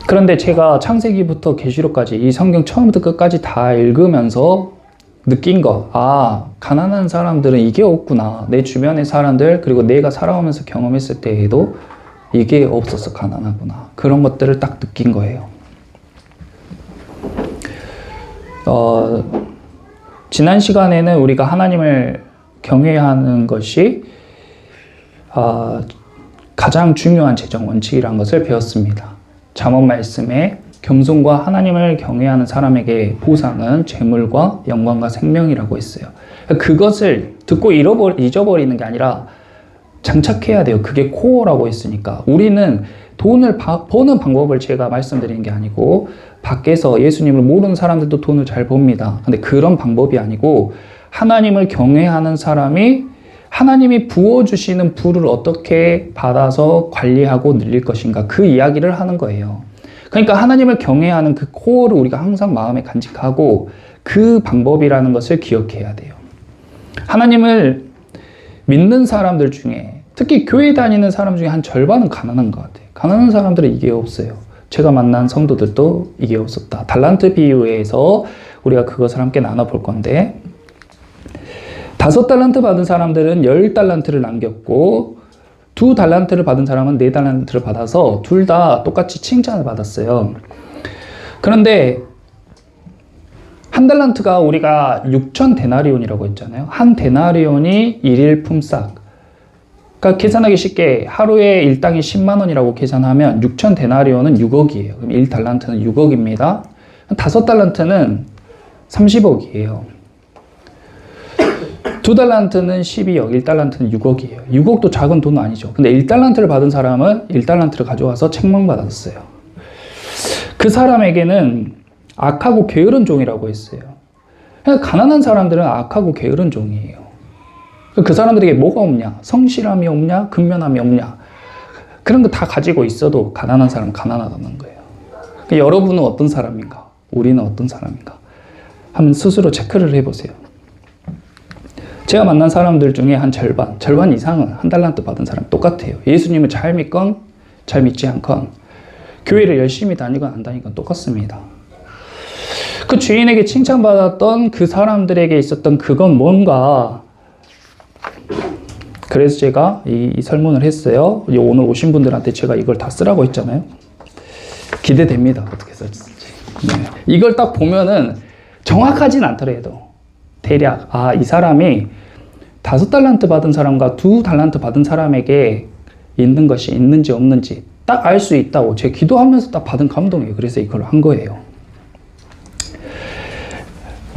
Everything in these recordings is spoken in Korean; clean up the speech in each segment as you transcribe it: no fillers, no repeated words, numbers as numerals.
그런데 제가 창세기부터 계시록까지 이 성경 처음부터 끝까지 다 읽으면서 느낀 거, 가난한 사람들은 이게 없구나. 내 주변의 사람들, 그리고 내가 살아오면서 경험했을 때에도 이게 없어서 가난하구나. 그런 것들을 딱 느낀 거예요. 지난 시간에는 우리가 하나님을 경외하는 것이 가장 중요한 재정 원칙이라는 것을 배웠습니다. 잠언 말씀에 겸손과 하나님을 경외하는 사람에게 보상은 재물과 영광과 생명이라고 했어요. 그것을 듣고 잊어버리는 게 아니라 장착해야 돼요. 그게 코어라고 했으니까. 우리는 돈을 버는 방법을 제가 말씀드리는 게 아니고, 밖에서 예수님을 모르는 사람들도 돈을 잘 법니다. 근데 그런 방법이 아니고, 하나님을 경외하는 사람이 하나님이 부어주시는 부를 어떻게 받아서 관리하고 늘릴 것인가, 그 이야기를 하는 거예요. 그러니까 하나님을 경외하는 그 코어를 우리가 항상 마음에 간직하고, 그 방법이라는 것을 기억해야 돼요. 하나님을 믿는 사람들 중에, 특히 교회 다니는 사람 중에 한 절반은 가난한 것 같아요. 가난한 사람들은 이게 없어요. 제가 만난 성도들도 이게 없었다. 달란트 비유에서 우리가 그것을 함께 나눠볼 건데, 5달란트 받은 사람들은 10달란트를 남겼고, 2달란트를 받은 사람은 4달란트를 받아서 둘 다 똑같이 칭찬을 받았어요. 그런데 1달란트가 우리가 6천 데나리온이라고 했잖아요. 한 데나리온이 1일 품삯. 그러니까 계산하기 쉽게 하루에 일당이 10만 원이라고 계산하면 6천 데나리온은 6억이에요. 그럼 1달란트는 6억입니다. 5달란트는 30억이에요. 2달란트는 12억, 1달란트는 6억이에요. 6억도 작은 돈은 아니죠. 근데 1달란트를 받은 사람은 1달란트를 가져와서 책망받았어요. 그 사람에게는 악하고 게으른 종이라고 했어요. 가난한 사람들은 악하고 게으른 종이에요. 그 사람들에게 뭐가 없냐? 성실함이 없냐? 근면함이 없냐? 그런 거 다 가지고 있어도 가난한 사람은 가난하다는 거예요. 그러니까 여러분은 어떤 사람인가? 우리는 어떤 사람인가? 한번 스스로 체크를 해보세요. 제가 만난 사람들 중에 한 절반 이상은 1달란트 받은 사람 똑같아요. 예수님을 잘 믿건 잘 믿지 않건, 교회를 열심히 다니건 안 다니건 똑같습니다. 그 주인에게 칭찬받았던 그 사람들에게 있었던 그건 뭔가, 그래서 제가 이 설문을 했어요. 오늘 오신 분들한테 제가 이걸 다 쓰라고 했잖아요. 기대됩니다. 어떻게 썼을지. 네. 이걸 딱 보면은 정확하진 않더라도 대략 이 사람이 5달란트 받은 사람과 2달란트 받은 사람에게 있는 것이 있는지 없는지 딱 알 수 있다고 제가 기도하면서 딱 받은 감동이에요. 그래서 이걸 한 거예요.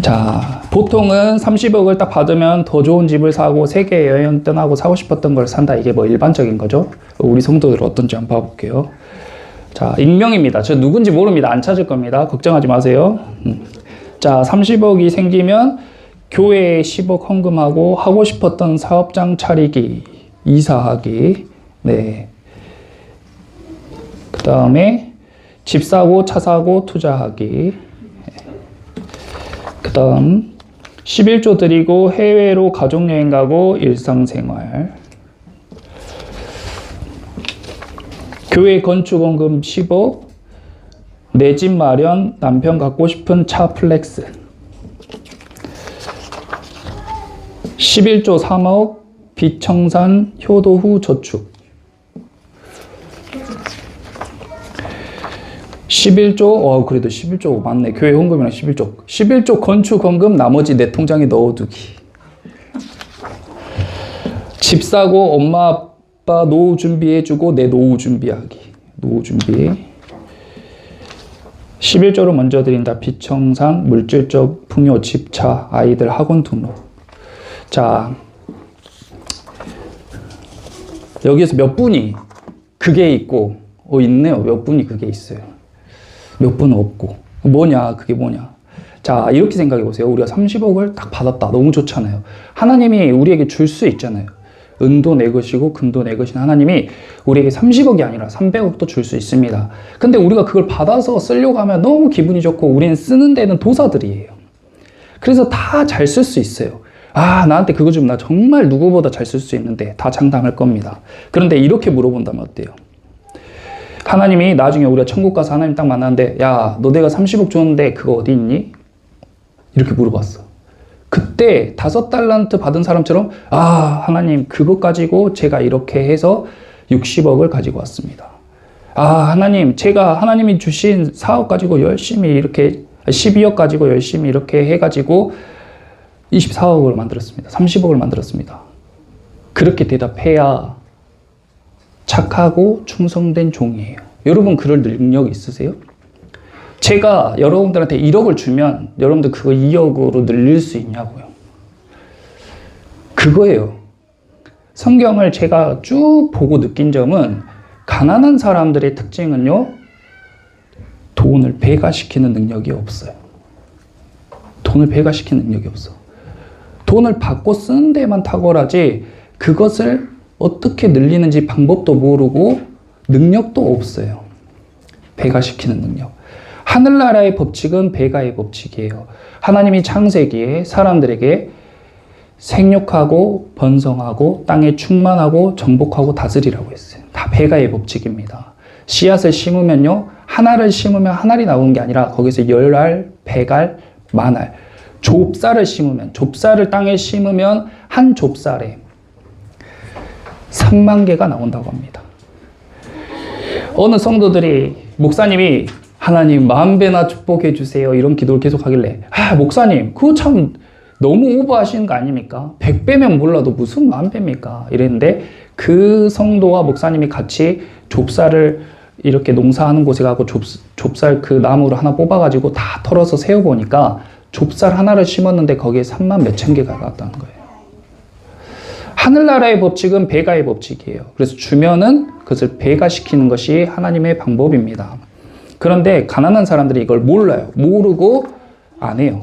자, 보통은 30억을 딱 받으면 더 좋은 집을 사고 세계 여행 떠나고 사고 싶었던 걸 산다. 이게 뭐 일반적인 거죠. 우리 성도들 어떤지 한번 봐볼게요. 자, 익명입니다. 저 누군지 모릅니다. 안 찾을 겁니다. 걱정하지 마세요. 자, 30억이 생기면 교회에 10억 헌금하고, 하고 싶었던 사업장 차리기, 이사하기, 네. 그 다음에 집 사고 차 사고 투자하기. 그 다음 11조 드리고 해외로 가족여행 가고 일상생활. 교회 건축원금 10억, 내 집 마련, 남편 갖고 싶은 차 플렉스. 11조 3억, 빚 청산, 효도 후 저축. 11조, 그래도 11조 맞네. 교회 헌금이랑 11조. 11조 건축 헌금, 나머지 내 통장에 넣어두기. 집 사고 엄마 아빠 노후 준비해주고 내 노후 준비하기. 노후 준비. 11조로 먼저 드린다. 빚 청산, 물질적 풍요, 집, 차, 아이들 학원 등록. 자, 여기에서 몇 분이 그게 있고, 있네요. 몇 분이 그게 있어요. 몇 분은 없고. 뭐냐, 그게 뭐냐. 자, 이렇게 생각해 보세요. 우리가 30억을 딱 받았다. 너무 좋잖아요. 하나님이 우리에게 줄 수 있잖아요. 은도 내 것이고 금도 내 것인 하나님이 우리에게 30억이 아니라 300억도 줄 수 있습니다. 근데 우리가 그걸 받아서 쓰려고 하면 너무 기분이 좋고, 우리는 쓰는 데는 도사들이에요. 그래서 다 잘 쓸 수 있어요. 나한테 그거 좀, 나 정말 누구보다 잘 쓸 수 있는데, 다 장담할 겁니다. 그런데 이렇게 물어본다면 어때요? 하나님이 나중에 우리가 천국 가서 하나님 딱 만났는데, 야, 너 내가 30억 줬는데 그거 어디 있니? 이렇게 물어봤어. 그때 5달란트 받은 사람처럼, 아, 하나님 그것 가지고 제가 이렇게 해서 60억을 가지고 왔습니다. 아, 하나님 제가 하나님이 주신 사업 가지고 열심히 이렇게 12억 가지고 열심히 이렇게 해가지고 24억을 만들었습니다. 30억을 만들었습니다. 그렇게 대답해야 착하고 충성된 종이에요. 여러분 그럴 능력 있으세요? 제가 여러분들한테 1억을 주면 여러분들 그거 2억으로 늘릴 수 있냐고요. 그거예요. 성경을 제가 쭉 보고 느낀 점은 가난한 사람들의 특징은요, 돈을 배가시키는 능력이 없어요. 돈을 배가시키는 능력이 없어. 돈을 받고 쓰는 데만 탁월하지 그것을 어떻게 늘리는지 방법도 모르고 능력도 없어요. 배가시키는 능력. 하늘나라의 법칙은 배가의 법칙이에요. 하나님이 창세기에 사람들에게 생육하고 번성하고 땅에 충만하고 정복하고 다스리라고 했어요. 다 배가의 법칙입니다. 씨앗을 심으면요, 하나를 심으면 한 알이 나오는 게 아니라 거기서 10알, 100알, 10,000알. 좁쌀을 심으면, 좁쌀을 땅에 심으면 한 좁쌀에 3만 개가 나온다고 합니다. 어느 성도들이, 목사님이 하나님 10,000배나 축복해 주세요 이런 기도를 계속 하길래, 아, 목사님 그거 참 너무 오버하시는 거 아닙니까? 100배면 몰라도 무슨 10,000배입니까? 이랬는데 그 성도와 목사님이 같이 좁쌀을 이렇게 농사하는 곳에 가고 좁쌀 그 나무를 하나 뽑아가지고 다 털어서 세워보니까 좁쌀 하나를 심었는데 거기에 3만 몇천 개가 나왔다는 거예요. 하늘나라의 법칙은 배가의 법칙이에요. 그래서 주면은 그것을 배가시키는 것이 하나님의 방법입니다. 그런데 가난한 사람들이 이걸 몰라요. 모르고 안 해요.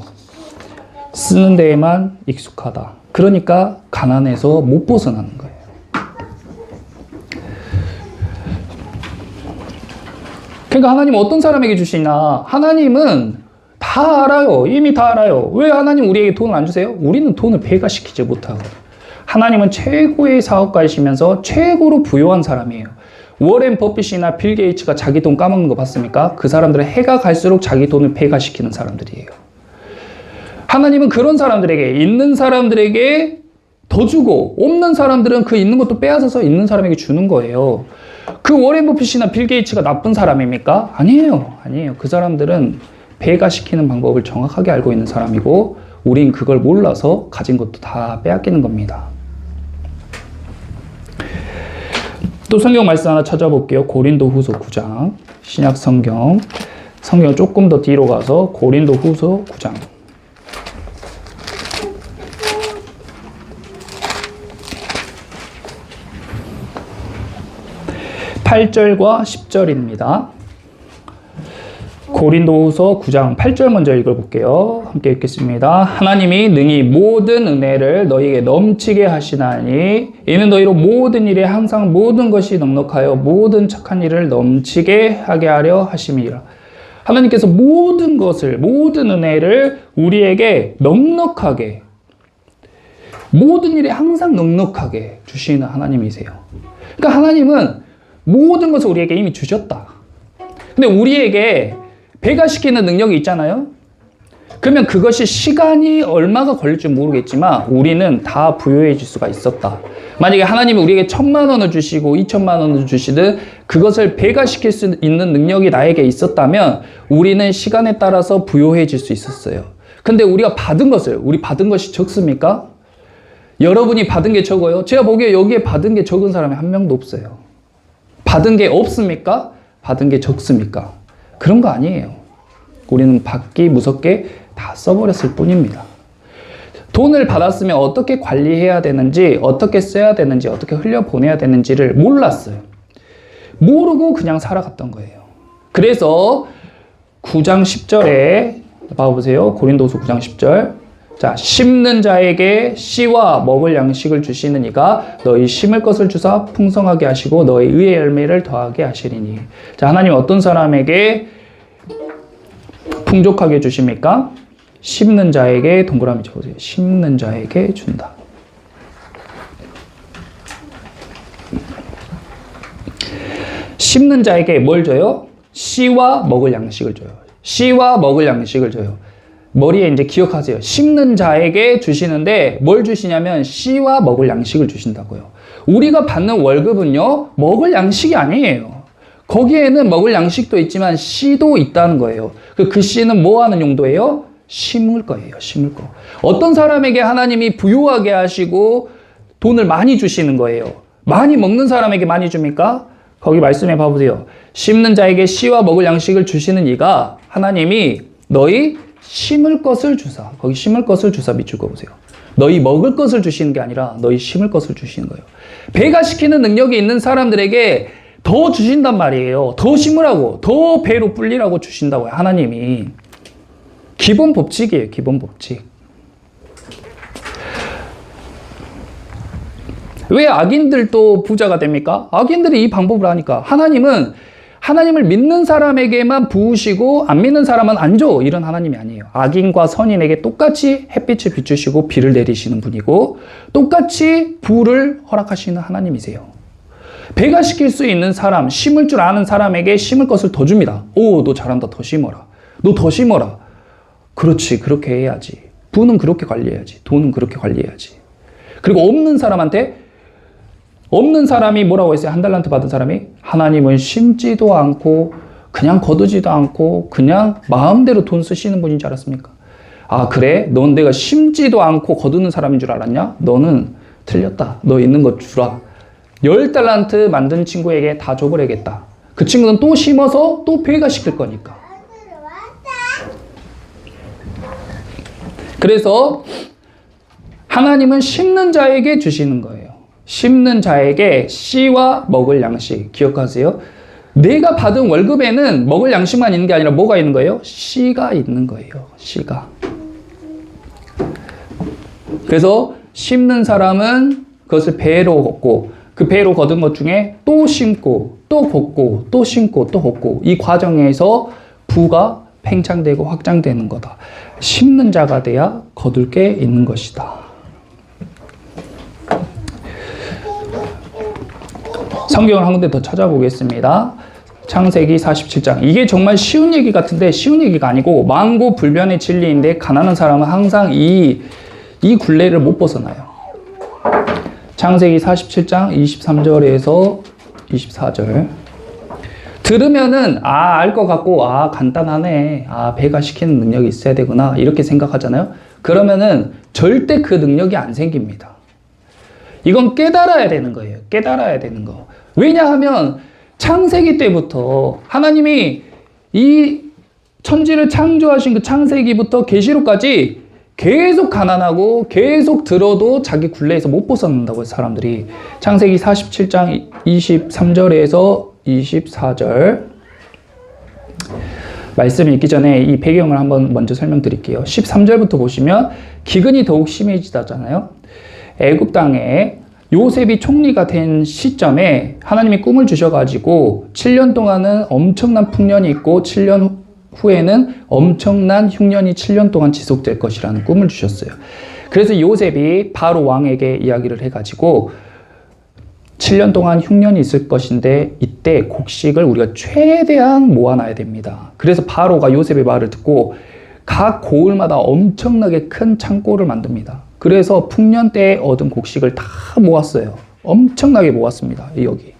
쓰는 데에만 익숙하다. 그러니까 가난해서 못 벗어나는 거예요. 그러니까 하나님은 어떤 사람에게 주시나? 하나님은 다 알아요. 이미 다 알아요. 왜 하나님 우리에게 돈을 안 주세요? 우리는 돈을 배가시키지 못하고. 하나님은 최고의 사업가이시면서 최고로 부유한 사람이에요. 워렌 버핏이나 빌 게이츠가 자기 돈 까먹는 거 봤습니까? 그 사람들은 해가 갈수록 자기 돈을 배가시키는 사람들이에요. 하나님은 그런 사람들에게, 있는 사람들에게 더 주고, 없는 사람들은 그 있는 것도 빼앗아서 있는 사람에게 주는 거예요. 그 워렌 버핏이나 빌 게이츠가 나쁜 사람입니까? 아니에요. 아니에요. 그 사람들은 배가시키는 방법을 정확하게 알고 있는 사람이고, 우린 그걸 몰라서 가진 것도 다 빼앗기는 겁니다. 또 성경 말씀 하나 찾아볼게요. 고린도후서 9장. 신약 성경. 성경 조금 더 뒤로 가서 고린도후서 9장. 8절과 10절입니다. 고린도후서 9장 8절 먼저 읽어볼게요. 함께 읽겠습니다. 하나님이 능히 모든 은혜를 너희에게 넘치게 하시나니 이는 너희로 모든 일에 항상 모든 것이 넉넉하여 모든 착한 일을 넘치게 하게 하려 하심이라. 하나님께서 모든 것을, 모든 은혜를 우리에게 넉넉하게, 모든 일에 항상 넉넉하게 주시는 하나님이세요. 그러니까 하나님은 모든 것을 우리에게 이미 주셨다. 근데 우리에게 배가시키는 능력이 있잖아요. 그러면 그것이 시간이 얼마가 걸릴지 모르겠지만 우리는 다 부유해질 수가 있었다. 만약에 하나님이 우리에게 1,000만 원을 주시고 2,000만 원을 주시든 그것을 배가시킬 수 있는 능력이 나에게 있었다면 우리는 시간에 따라서 부유해질 수 있었어요. 근데 우리가 받은 것을, 우리 받은 것이 적습니까? 여러분이 받은 게 적어요? 제가 보기에 여기에 받은 게 적은 사람이 한 명도 없어요. 받은 게 없습니까? 받은 게 적습니까? 그런 거 아니에요. 우리는 받기 무섭게 다 써버렸을 뿐입니다. 돈을 받았으면 어떻게 관리해야 되는지, 어떻게 써야 되는지, 어떻게 흘려보내야 되는지를 몰랐어요. 모르고 그냥 살아갔던 거예요. 그래서 9장 10절에 봐보세요. 고린도서 9장 10절. 자, 심는 자에게 씨와 먹을 양식을 주시는 이가 너희 심을 것을 주사 풍성하게 하시고 너희 의의 열매를 더하게 하시리니. 자, 하나님 어떤 사람에게 풍족하게 주십니까? 심는 자에게, 동그라미 쳐보세요. 심는 자에게 준다. 심는 자에게 뭘 줘요? 씨와 먹을 양식을 줘요. 씨와 먹을 양식을 줘요. 머리에 이제 기억하세요. 심는 자에게 주시는데 뭘 주시냐면 씨와 먹을 양식을 주신다고요. 우리가 받는 월급은요, 먹을 양식이 아니에요. 거기에는 먹을 양식도 있지만 씨도 있다는 거예요. 그 씨는 뭐 하는 용도예요? 심을 거예요. 심을 거. 어떤 사람에게 하나님이 부유하게 하시고 돈을 많이 주시는 거예요. 많이 먹는 사람에게 많이 줍니까? 거기 말씀해 봐보세요. 심는 자에게 씨와 먹을 양식을 주시는 이가 하나님이 너희 심을 것을 주사. 거기 심을 것을 주사 밑줄 그어보세요. 너희 먹을 것을 주시는 게 아니라 너희 심을 것을 주시는 거예요. 배가 시키는 능력이 있는 사람들에게 더 주신단 말이에요. 더 심으라고, 더 배로 불리라고 주신다고요. 하나님이. 기본 법칙이에요. 기본 법칙. 왜 악인들도 부자가 됩니까? 악인들이 이 방법을 하니까. 하나님을 믿는 사람에게만 부으시고 안 믿는 사람은 안 줘. 이런 하나님이 아니에요. 악인과 선인에게 똑같이 햇빛을 비추시고 비를 내리시는 분이고 똑같이 부를 허락하시는 하나님이세요. 배가 시킬 수 있는 사람, 심을 줄 아는 사람에게 심을 것을 더 줍니다. 오, 너 잘한다. 더 심어라. 너 더 심어라. 그렇지. 그렇게 해야지. 부는 그렇게 관리해야지. 돈은 그렇게 관리해야지. 그리고 없는 사람이 뭐라고 했어요? 한 달란트 받은 사람이 하나님은 심지도 않고 그냥 거두지도 않고 그냥 마음대로 돈 쓰시는 분인 줄 알았습니까? 아, 그래? 넌 내가 심지도 않고 거두는 사람인 줄 알았냐? 너는 틀렸다. 너 있는 거 주라. 10달란트 만든 친구에게 다 줘버리겠다. 그 친구는 또 심어서 또 배가 시킬 거니까. 그래서 하나님은 심는 자에게 주시는 거예요. 심는 자에게 씨와 먹을 양식. 기억하세요? 내가 받은 월급에는 먹을 양식만 있는 게 아니라 뭐가 있는 거예요? 씨가 있는 거예요. 씨가. 그래서 심는 사람은 그것을 배로 걷고 그 배로 거둔 것 중에 또 심고 또 걷고 또 심고 또 걷고 이 과정에서 부가 팽창되고 확장되는 거다. 심는 자가 돼야 거둘 게 있는 것이다. 성경을 한 군데 더 찾아보겠습니다. 창세기 47장. 이게 정말 쉬운 얘기 같은데 쉬운 얘기가 아니고 만고불변의 진리인데 가난한 사람은 항상 이 굴레를 못 벗어나요. 창세기 47장 23절에서 24절. 들으면은 알 것 같고 간단하네. 배가 시키는 능력이 있어야 되구나. 이렇게 생각하잖아요. 그러면은 절대 그 능력이 안 생깁니다. 이건 깨달아야 되는 거예요. 깨달아야 되는 거. 왜냐하면 창세기 때부터 하나님이 이 천지를 창조하신 그 창세기부터 계시록까지 계속 가난하고 계속 들어도 자기 굴레에서 못 벗어난다고요. 사람들이. 창세기 47장 23절에서 24절 말씀 읽기 전에 이 배경을 한번 먼저 설명드릴게요. 13절부터 보시면 기근이 더욱 심해지잖아요. 애굽 땅에 요셉이 총리가 된 시점에 하나님이 꿈을 주셔가지고 7년 동안은 엄청난 풍년이 있고 7년 후에는 엄청난 흉년이 7년 동안 지속될 것이라는 꿈을 주셨어요. 그래서 요셉이 바로 왕에게 이야기를 해가지고 7년 동안 흉년이 있을 것인데 이때 곡식을 우리가 최대한 모아놔야 됩니다. 그래서 바로가 요셉의 말을 듣고 각 고을마다 엄청나게 큰 창고를 만듭니다. 그래서 풍년 때에 얻은 곡식을 다 모았어요. 엄청나게 모았습니다. 여기.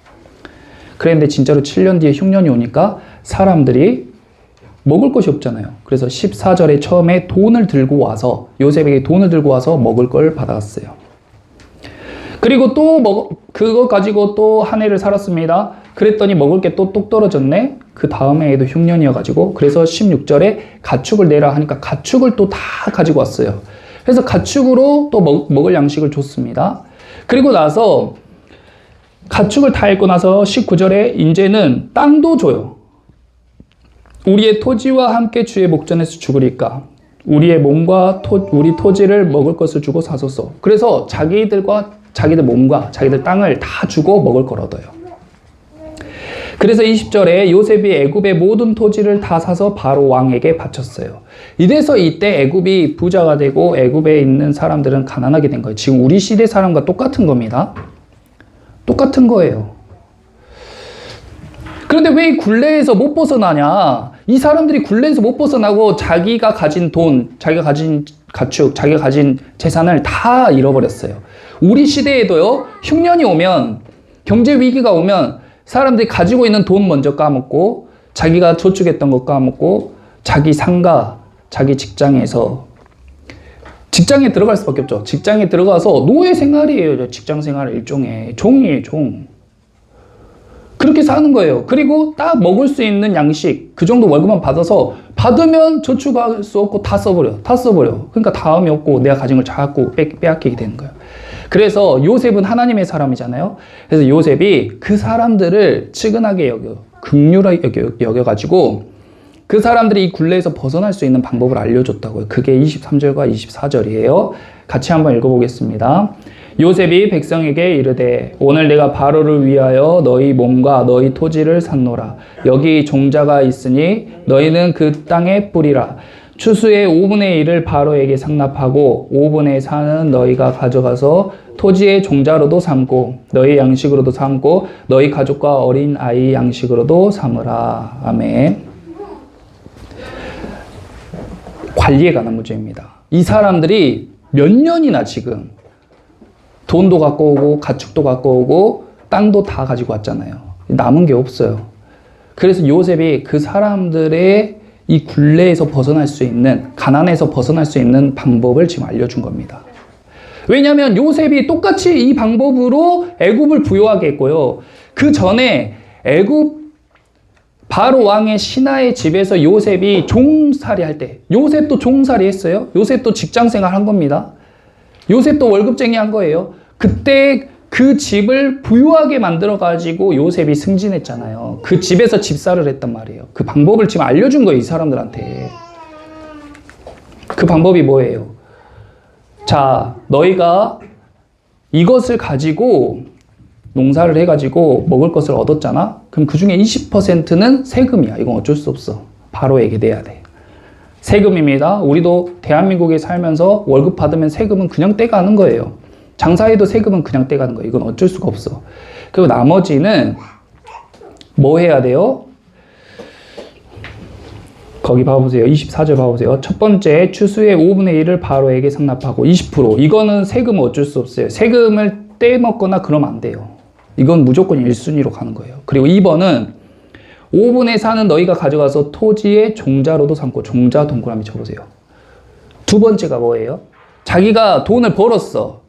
그런데 진짜로 7년 뒤에 흉년이 오니까 사람들이 먹을 것이 없잖아요. 그래서 14절에 처음에 돈을 들고 와서 요셉에게 돈을 들고 와서 먹을 걸 받아갔어요. 그리고 또 그거 가지고 또 한 해를 살았습니다. 그랬더니 먹을 게 또 똑 떨어졌네. 그 다음 해에도 흉년이어가지고 그래서 16절에 가축을 내라 하니까 가축을 또 다 가지고 왔어요. 그래서 가축으로 또 먹을 양식을 줬습니다. 그리고 나서 가축을 다 읽고 나서 19절에 이제는 땅도 줘요. 우리의 토지와 함께 주의 목전에서 죽으리까 우리의 몸과 우리 토지를 먹을 것을 주고 사소서. 그래서 자기들 몸과 자기들 땅을 다 주고 먹을 걸 얻어요. 그래서 20절에 요셉이 애굽의 모든 토지를 다 사서 바로 왕에게 바쳤어요. 이래서 이때 애굽이 부자가 되고 애굽에 있는 사람들은 가난하게 된 거예요. 지금 우리 시대 사람과 똑같은 겁니다. 똑같은 거예요. 그런데 왜 이 굴레에서 못 벗어나냐? 이 사람들이 굴레에서 못 벗어나고 자기가 가진 돈, 자기가 가진 가축, 자기가 가진 재산을 다 잃어버렸어요. 우리 시대에도요, 흉년이 오면, 경제 위기가 오면 사람들이 가지고 있는 돈 먼저 까먹고, 자기가 저축했던 거 까먹고, 자기 상가, 자기 직장에서 직장에 들어갈 수밖에 없죠. 직장에 들어가서 노예 생활이에요. 직장 생활 일종의 종이에요, 종. 그렇게 사는 거예요. 그리고 딱 먹을 수 있는 양식, 그 정도 월급만 받아서 받으면 저축할 수 없고 다 써버려. 다 써버려. 그러니까 다음이 없고 내가 가진 걸 자꾸 빼앗기게 되는 거예요. 그래서 요셉은 하나님의 사람이잖아요. 그래서 요셉이 그 사람들을 측은하게 긍휼하게 여겨가지고 그 사람들이 이 굴레에서 벗어날 수 있는 방법을 알려줬다고요. 그게 23절과 24절이에요. 같이 한번 읽어보겠습니다. 요셉이 백성에게 이르되 오늘 내가 바로를 위하여 너희 몸과 너희 토지를 샀노라. 여기 종자가 있으니 너희는 그 땅에 뿌리라. 추수의 5분의 1을 바로에게 상납하고 5분의 4는 너희가 가져가서 토지의 종자로도 삼고 너희 양식으로도 삼고 너희 가족과 어린 아이 양식으로도 삼으라. 아멘. 관리에 관한 문제입니다. 이 사람들이 몇 년이나 지금 돈도 갖고 오고 가축도 갖고 오고 땅도 다 가지고 왔잖아요. 남은 게 없어요. 그래서 요셉이 그 사람들의 이 굴레에서 벗어날 수 있는, 가난에서 벗어날 수 있는 방법을 지금 알려준 겁니다. 왜냐하면 요셉이 똑같이 이 방법으로 애굽을 부요하게 했고요. 그 전에 애굽 바로 왕의 신하의 집에서 요셉이 종살이 할 때, 요셉도 종살이 했어요. 요셉도 직장생활 한 겁니다. 요셉도 월급쟁이 한 거예요. 그때 그 집을 부유하게 만들어가지고 요셉이 승진했잖아요. 그 집에서 집사를 했단 말이에요. 그 방법을 지금 알려준 거예요, 이 사람들한테. 그 방법이 뭐예요? 자, 너희가 이것을 가지고 농사를 해가지고 먹을 것을 얻었잖아? 그럼 그 중에 20%는 세금이야. 이건 어쩔 수 없어. 바로에게 내야 돼. 세금입니다. 우리도 대한민국에 살면서 월급 받으면 세금은 그냥 떼가는 거예요. 장사해도 세금은 그냥 떼가는 거예요. 이건 어쩔 수가 없어. 그리고 나머지는 뭐 해야 돼요? 거기 봐보세요. 24절 봐보세요. 첫 번째, 추수의 5분의 1을 바로에게 상납하고 20%. 이거는 세금은 어쩔 수 없어요. 세금을 떼먹거나 그러면 안 돼요. 이건 무조건 1순위로 가는 거예요. 그리고 2번은 5분의 4는 너희가 가져가서 토지의 종자로도 삼고, 종자 동그라미 쳐보세요. 두 번째가 뭐예요? 자기가 돈을 벌었어.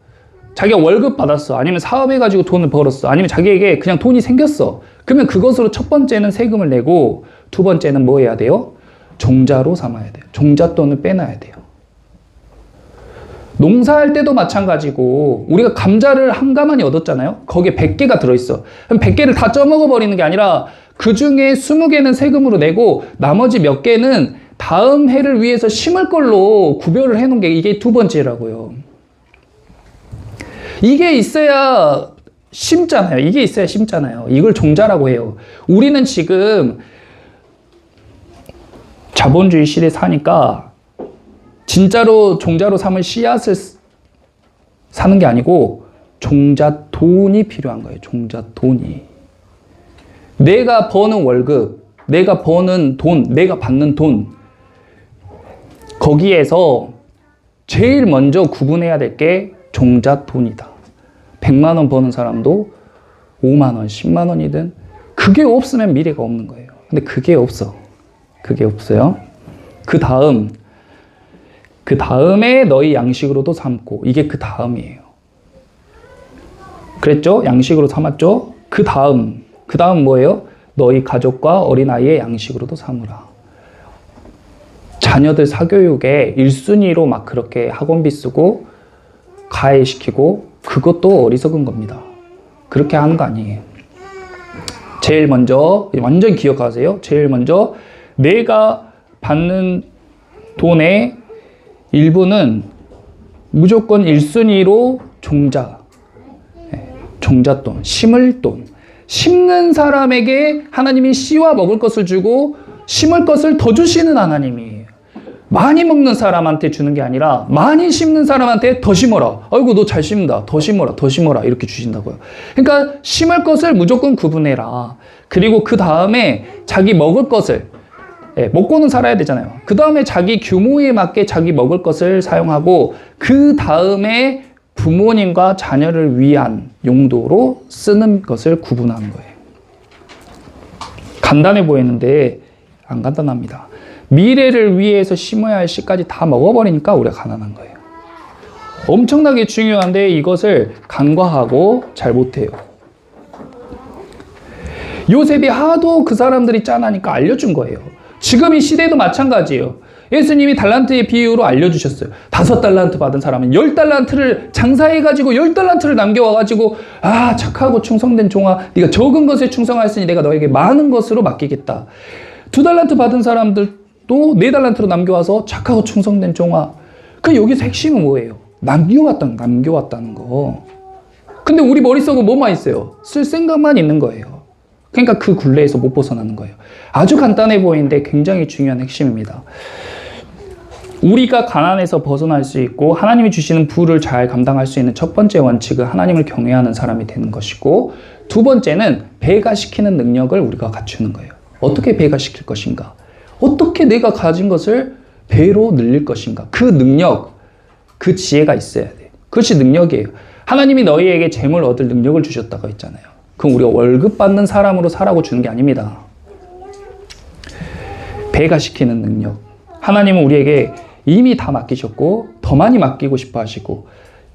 자기가 월급 받았어. 아니면 사업해가지고 돈을 벌었어. 아니면 자기에게 그냥 돈이 생겼어. 그러면 그것으로 첫 번째는 세금을 내고 두 번째는 뭐 해야 돼요? 종자로 삼아야 돼요. 종잣돈을 빼놔야 돼요. 농사할 때도 마찬가지고 우리가 감자를 한 가마니 얻었잖아요. 거기에 100개가 들어있어. 그럼 100개를 다 쪄먹어 버리는 게 아니라 그 중에 20개는 세금으로 내고 나머지 몇 개는 다음 해를 위해서 심을 걸로 구별을 해놓은 게 이게 두 번째라고요. 이게 있어야 심잖아요. 이게 있어야 심잖아요. 이걸 종자라고 해요. 우리는 지금 자본주의 시대에 사니까 진짜로 종자로 삼을 씨앗을 사는 게 아니고 종잣돈이 필요한 거예요. 종잣돈이. 내가 버는 월급, 내가 버는 돈, 내가 받는 돈, 거기에서 제일 먼저 구분해야 될 게 종잣돈이다. 100만 원 버는 사람도 5만 원, 10만 원이든 그게 없으면 미래가 없는 거예요. 근데 그게 없어. 그게 없어요. 그 다음에 너희 양식으로도 삼고, 이게 그 다음이에요. 그랬죠? 양식으로 삼았죠? 그 다음 뭐예요? 너희 가족과 어린아이의 양식으로도 삼으라. 자녀들 사교육에 1순위로 막 그렇게 학원비 쓰고 가해시키고, 그것도 어리석은 겁니다. 그렇게 하는 거 아니에요. 제일 먼저, 완전 기억하세요. 제일 먼저 내가 받는 돈의 일부는 무조건 1순위로 종잣돈, 심을 돈. 심는 사람에게 하나님이 씨와 먹을 것을 주고 심을 것을 더 주시는 하나님이에요. 많이 먹는 사람한테 주는 게 아니라 많이 심는 사람한테 더 심어라. 아이고 너 잘 심는다. 더 심어라. 더 심어라. 이렇게 주신다고요. 그러니까 심을 것을 무조건 구분해라. 그리고 그 다음에 자기 먹을 것을 먹고는 살아야 되잖아요. 그 다음에 자기 규모에 맞게 자기 먹을 것을 사용하고 그 다음에 부모님과 자녀를 위한 용도로 쓰는 것을 구분하는 거예요. 간단해 보이는데 안 간단합니다. 미래를 위해서 심어야 할 씨까지 다 먹어버리니까 우리가 가난한 거예요. 엄청나게 중요한데 이것을 간과하고 잘 못해요. 요셉이 하도 그 사람들이 짠하니까 알려준 거예요. 지금 이 시대도 마찬가지예요. 예수님이 달란트의 비유로 알려주셨어요. 5달란트 받은 사람은 10달란트를 장사해가지고 10달란트를 남겨와가지고 착하고 충성된 종아, 네가 적은 것에 충성하였으니 내가 너에게 많은 것으로 맡기겠다. 2달란트 받은 사람들도 4달란트로 남겨와서 착하고 충성된 종아. 여기서 핵심은 뭐예요? 남겨왔다는 거. 근데 우리 머릿속은 뭐만 있어요? 쓸 생각만 있는 거예요. 그러니까 그 굴레에서 못 벗어나는 거예요. 아주 간단해 보이는데 굉장히 중요한 핵심입니다. 우리가 가난에서 벗어날 수 있고 하나님이 주시는 부를 잘 감당할 수 있는 첫 번째 원칙은 하나님을 경외하는 사람이 되는 것이고, 두 번째는 배가시키는 능력을 우리가 갖추는 거예요. 어떻게 배가시킬 것인가? 어떻게 내가 가진 것을 배로 늘릴 것인가? 그 능력, 그 지혜가 있어야 돼요. 그것이 능력이에요. 하나님이 너희에게 재물 얻을 능력을 주셨다고 했잖아요. 그럼 우리가 월급 받는 사람으로 살라고 주는 게 아닙니다. 배가시키는 능력. 하나님은 우리에게 이미 다 맡기셨고 더 많이 맡기고 싶어 하시고,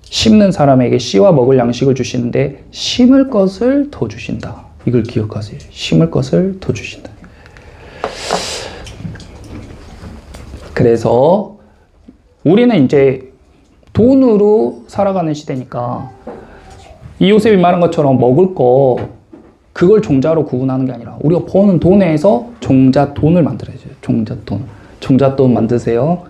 심는 사람에게 씨와 먹을 양식을 주시는데 심을 것을 더 주신다. 이걸 기억하세요. 심을 것을 더 주신다. 그래서 우리는 이제 돈으로 살아가는 시대니까 이 요셉이 말한 것처럼 먹을 거 그걸 종자로 구분하는 게 아니라 우리가 버는 돈에서 종잣돈을 만들어야죠. 종잣돈 만드세요.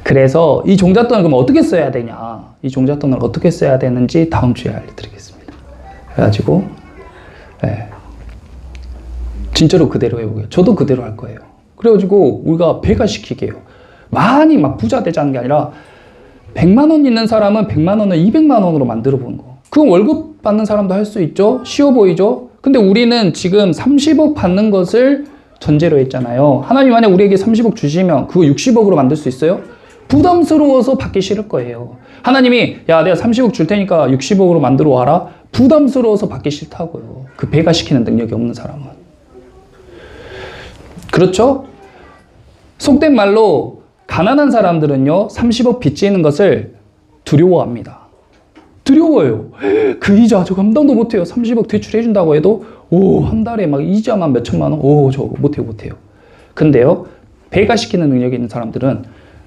그래서 이 종잣돈을 그럼 어떻게 써야 되냐, 이 종잣돈을 어떻게 써야 되는지 다음 주에 알려드리겠습니다. 그래가지고 진짜로 그대로 해보게요. 저도 그대로 할 거예요. 그래가지고 우리가 배가시키게요. 많이 막 부자 되자는 게 아니라 100만 원 있는 사람은 100만 원을 200만 원으로 만들어 보는 거. 그건 월급 받는 사람도 할 수 있죠. 쉬워 보이죠. 근데 우리는 지금 30억 받는 것을 전제로 했잖아요. 하나님 만약 우리에게 30억 주시면 그거 60억으로 만들 수 있어요? 부담스러워서 받기 싫을 거예요. 하나님이 야 내가 30억 줄 테니까 60억으로 만들어 와라. 부담스러워서 받기 싫다고요. 그 배가시키는 능력이 없는 사람은. 그렇죠? 속된 말로 가난한 사람들은요 30억 빚지는 것을 두려워합니다. 두려워요. 그 이자 저 감당도 못해요. 30억 대출해준다고 해도 한 달에 막 이자만 몇 천만 원, 저 못해요. 근데요 배가시키는 능력이 있는 사람들은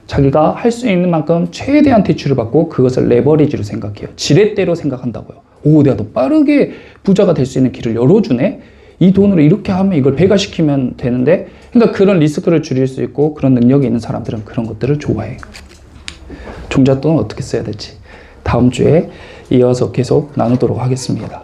자기가 할 수 있는 만큼 최대한 대출을 받고 그것을 레버리지로 생각해요. 지렛대로 생각한다고요. 내가 더 빠르게 부자가 될 수 있는 길을 열어주네. 이 돈으로 이렇게 하면 이걸 배가시키면 되는데. 그러니까 그런 리스크를 줄일 수 있고 그런 능력이 있는 사람들은 그런 것들을 좋아해요. 종잣돈은 어떻게 써야 될지 다음 주에 이어서 계속 나누도록 하겠습니다.